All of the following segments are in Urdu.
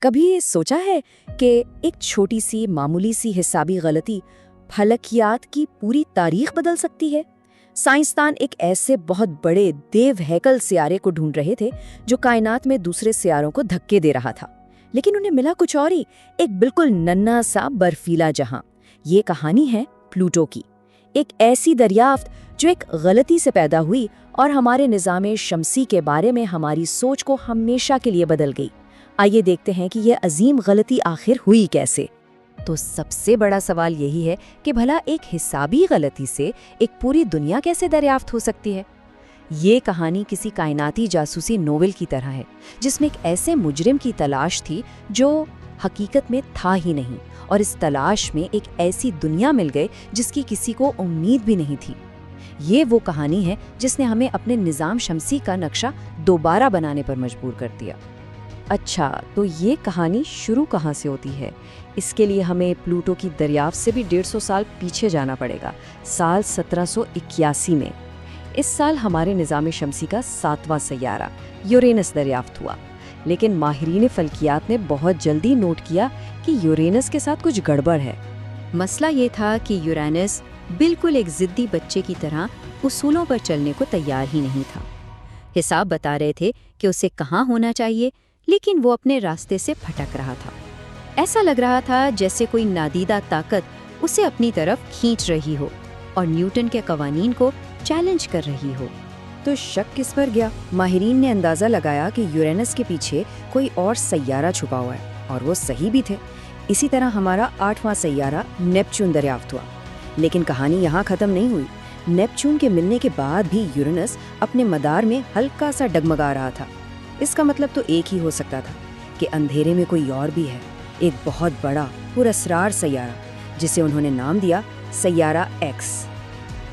کبھی سوچا ہے کہ ایک چھوٹی سی معمولی سی حسابی غلطی فلکیات کی پوری تاریخ بدل سکتی ہے؟ سائنسدان ایک ایسے بہت بڑے دیو ہیکل سیارے کو ڈھونڈ رہے تھے جو کائنات میں دوسرے سیاروں کو دھکے دے رہا تھا، لیکن انہیں ملا کچھ اور ہی، ایک بالکل ننھا سا برفیلا جہاں۔ یہ کہانی ہے پلوٹو کی، ایک ایسی دریافت جو ایک غلطی سے پیدا ہوئی اور ہمارے نظام شمسی کے بارے میں ہماری سوچ کو ہمیشہ کے لیے بدل گئی۔ آئیے دیکھتے ہیں کہ یہ عظیم غلطی آخر ہوئی کیسے۔ تو سب سے بڑا سوال یہی ہے کہ بھلا ایک حسابی غلطی سے ایک پوری دنیا کیسے دریافت ہو سکتی ہے؟ یہ کہانی کسی کائناتی جاسوسی ناول کی طرح ہے، جس میں ایک ایسے مجرم کی تلاش تھی جو حقیقت میں تھا ہی نہیں، اور اس تلاش میں ایک ایسی دنیا مل گئی جس کی کسی کو امید بھی نہیں تھی۔ یہ وہ کہانی ہے جس نے ہمیں اپنے نظام شمسی کا نقشہ دوبارہ بنانے پر مجبور کر دیا۔ اچھا، تو یہ کہانی شروع کہاں سے ہوتی ہے؟ اس کے لیے ہمیں پلوٹو کی دریافت سے بھی 150 سال پیچھے جانا پڑے گا، سال 1781 میں۔ اس سال ہمارے نظام شمسی کا 7واں سیارہ یورینس دریافت ہوا، لیکن ماہرین فلکیات نے بہت جلدی نوٹ کیا کہ یورینس کے ساتھ کچھ گڑبڑ ہے۔ مسئلہ یہ تھا کہ یورینس بالکل ایک ضدی بچے کی طرح اصولوں پر چلنے کو تیار ہی نہیں تھا۔ حساب بتا رہے تھے کہ اسے کہاں ہونا چاہیے، لیکن وہ اپنے راستے سے پھٹک رہا تھا۔ ایسا لگ رہا تھا جیسے کوئی نادیدہ طاقت اسے اپنی طرف کھینچ رہی ہو اور نیوٹن کے قوانین کو چیلنج کر رہی ہو۔ تو شک کس پر گیا؟ ماہرین نے اندازہ لگایا کہ یورینس کے پیچھے کوئی اور سیارہ چھپا ہوا ہے، اور وہ صحیح بھی تھے۔ اسی طرح ہمارا 8واں سیارہ نیپچون دریافت ہوا، لیکن کہانی یہاں ختم نہیں ہوئی۔ نیپچون کے ملنے کے بعد بھی یورینس اپنے مدار میں ہلکا سا ڈگمگا رہا تھا۔ اس کا مطلب تو ایک ہی ہو سکتا تھا کہ اندھیرے میں کوئی اور بھی ہے، ایک بہت بڑا پراسرار سیارہ جسے انہوں نے نام دیا سیارہ ایکس۔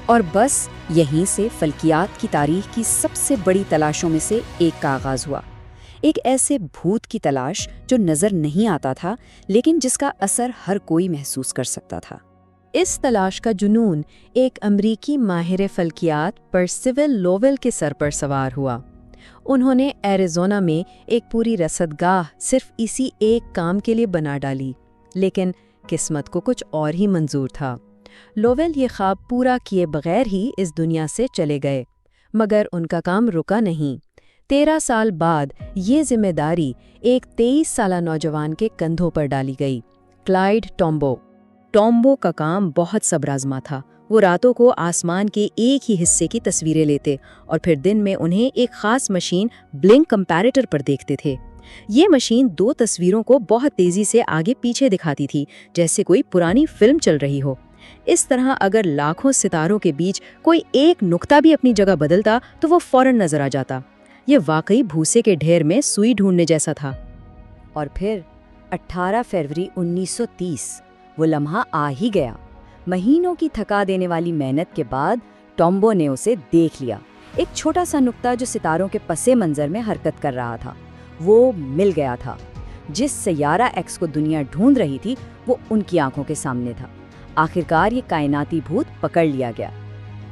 اور بس یہیں سے فلکیات کی تاریخ کی سب سے بڑی تلاشوں میں سے ایک کا آغاز ہوا، ایک ایسے بھوت کی تلاش جو نظر نہیں آتا تھا لیکن جس کا اثر ہر کوئی محسوس کر سکتا تھا۔ اس تلاش کا جنون ایک امریکی ماہر فلکیات پرسیول لوویل کے سر پر سوار ہوا۔ انہوں نے ایریزونا میں ایک پوری رصدگاہ صرف اسی ایک کام کے لیے بنا ڈالی، لیکن قسمت کو کچھ اور ہی منظور تھا۔ لوویل یہ خواب پورا کیے بغیر ہی اس دنیا سے چلے گئے، مگر ان کا کام رکا نہیں۔ 13 سال بعد یہ ذمہ داری ایک 23 سالہ نوجوان کے کندھوں پر ڈالی گئی، کلائیڈ ٹامبو۔ ٹامبو کا کام بہت صبر آزما تھا۔ وہ راتوں کو آسمان کے ایک ہی حصے کی تصویریں لیتے اور پھر دن میں انہیں ایک خاص مشین بلنک کمپیریٹر پر دیکھتے تھے۔ یہ مشین 2 تصویروں کو بہت تیزی سے آگے پیچھے دکھاتی تھی، جیسے کوئی پرانی فلم چل رہی ہو۔ اس طرح اگر لاکھوں ستاروں کے بیچ کوئی ایک نقطہ بھی اپنی جگہ بدلتا تو وہ فوراً نظر آ جاتا۔ یہ واقعی بھوسے کے ڈھیر میں سوئی ڈھونڈنے جیسا تھا۔ اور پھر 18 فروری 1930 وہ لمحہ آ ہی گیا۔ مہینوں کی تھکا دینے والی محنت کے بعد ٹامبو نے اسے دیکھ لیا، ایک چھوٹا سا نقطہ جو ستاروں کے پس منظر میں حرکت کر رہا تھا۔ وہ مل گیا تھا۔ جس سیارہ ایکس کو دنیا ڈھونڈ رہی تھی وہ ان کی آنکھوں کے سامنے تھا۔ آخرکار یہ کائناتی بھوت پکڑ لیا گیا۔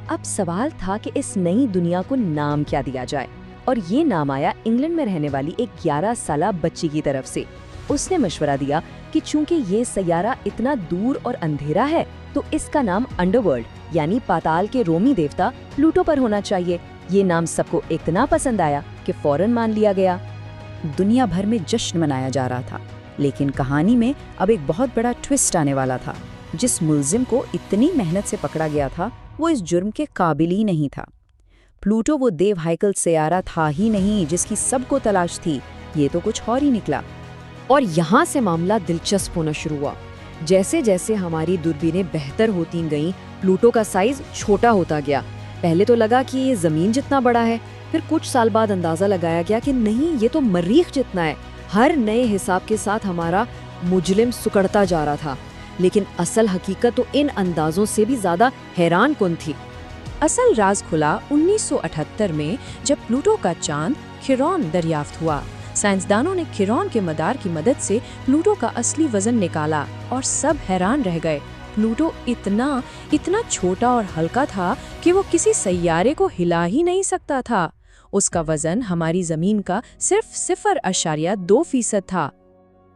اب سوال تھا کہ اس نئی دنیا کو نام کیا دیا جائے، اور یہ نام آیا انگلینڈ میں رہنے والی ایک 11 سالہ بچی کی طرف سے۔ اس نے مشورہ دیا کہ چونکہ یہ سیارہ اتنا دور اور اندھیرا ہے تو اس کا نام انڈر ورلڈ یعنی پاتال کے رومی دیوتا پلوٹو پر ہونا چاہیے۔ یہ نام سب کو اتنا پسند آیا کہ فوراً مان لیا گیا۔ دنیا بھر میں جشن منایا جا رہا تھا، لیکن کہانی میں اب ایک بہت بڑا ٹوسٹ آنے والا تھا۔ جس ملزم کو اتنی محنت سے پکڑا گیا تھا وہ اس جرم کے قابل ہی نہیں تھا۔ پلوٹو وہ دیو ہائیکل سیارہ تھا ہی نہیں جس کی سب کو تلاش تھی، یہ تو کچھ اور ہی نکلا۔ اور یہاں سے معاملہ دلچسپ ہونا شروع ہوا۔ جیسے جیسے ہماری دوربینیں بہتر ہوتی گئیں، پلوٹو کا سائز چھوٹا ہوتا گیا۔ پہلے تو لگا کہ یہ زمین جتنا بڑا ہے، پھر کچھ سال بعد اندازہ لگایا گیا کہ نہیں، یہ تو مریخ جتنا ہے۔ ہر نئے حساب کے ساتھ ہمارا مجرم سکڑتا جا رہا تھا، لیکن اصل حقیقت تو ان اندازوں سے بھی زیادہ حیران کن تھی۔ اصل راز کھلا 1978 میں جب پلوٹو کا چاند کھیرون دریافت ہوا۔ سائنسدانوں نے کھیرون کے مدار کی مدد سے پلوٹو کا اصلی وزن نکالا اور سب حیران رہ گئے۔ پلوٹو اتنا چھوٹا اور ہلکا تھا کہ وہ کسی سیارے کو ہلا ہی نہیں سکتا تھا۔ اس کا وزن ہماری زمین کا صرف 0.2% تھا۔